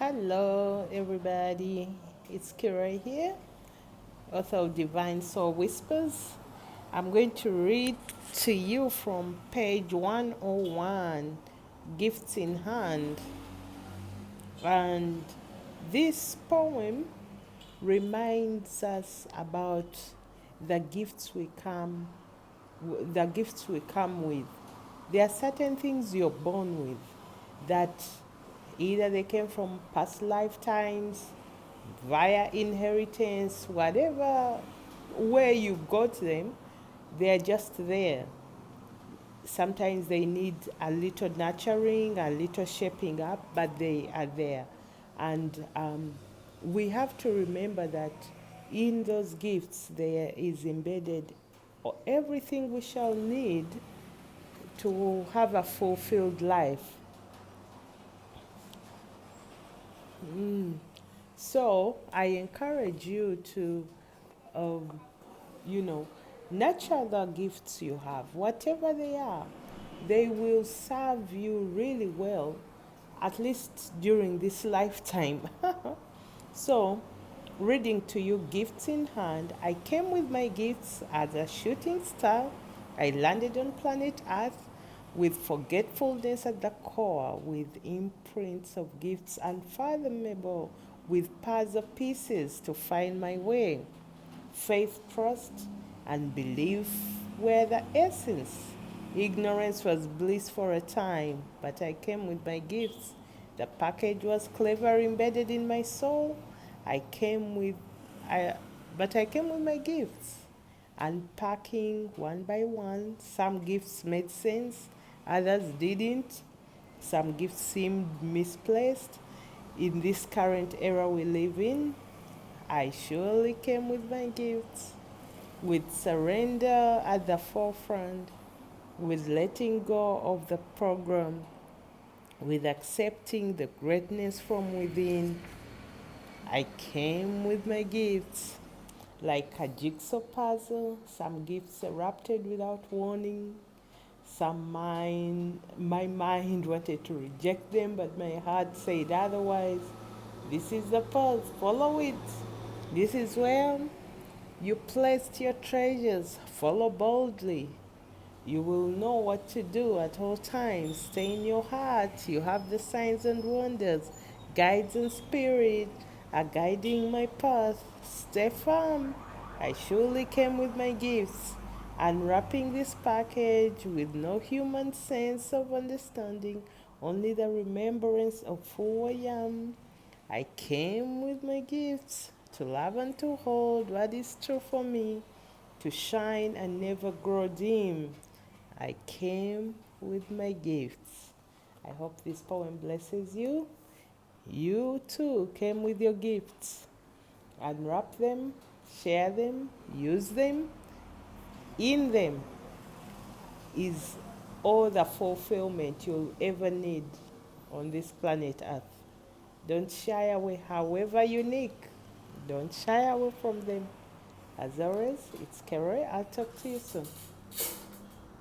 Hello, everybody. It's Keroy here, author of Divine Soul Whispers. I'm going to read to you from page 101, Gifts in Hand. And this poem reminds us about the gifts we come with. There are certain things you're born with that either they came from past lifetimes, via inheritance, whatever where you got them, they're just there. Sometimes they need a little nurturing, a little shaping up, but they are there. And we have to remember that in those gifts there is embedded everything we shall need to have a fulfilled life. So I encourage you to, um, nurture the gifts you have, whatever they are. They will serve you really well, at least during this lifetime. So, reading to you Gifts in Hand, I came with my gifts as a shooting star. I landed on planet Earth with forgetfulness at the core, with imprints of gifts unfathomable, with puzzle pieces to find my way. Faith, trust, and belief were the essence. Ignorance was bliss for a time, but I came with my gifts. The package was clever embedded in my soul. I came with, I, but I came with my gifts. Unpacking one by one, some gifts made sense, others didn't. Some gifts seemed misplaced. In this current era we live in, I surely came with my gifts, with surrender at the forefront, with letting go of the program, with accepting the greatness from within. I came with my gifts, like a jigsaw puzzle, some gifts erupted without warning. My mind wanted to reject them, but my heart said otherwise. This is the path, follow it. This is where you placed your treasures, follow boldly. You will know what to do at all times. Stay in your heart. You have the signs and wonders. Guides and spirit are guiding my path. Stay firm. I surely came with my gifts. Unwrapping this package with no human sense of understanding, only the remembrance of who I am. I came with my gifts to love and to hold what is true for me, to shine and never grow dim. I came with my gifts. I hope this poem blesses you. You too came with your gifts. Unwrap them, share them, use them. In them is all the fulfillment you'll ever need on this planet Earth. Don't shy away, however unique. Don't shy away from them. As always, it's Keroy. I'll talk to you soon.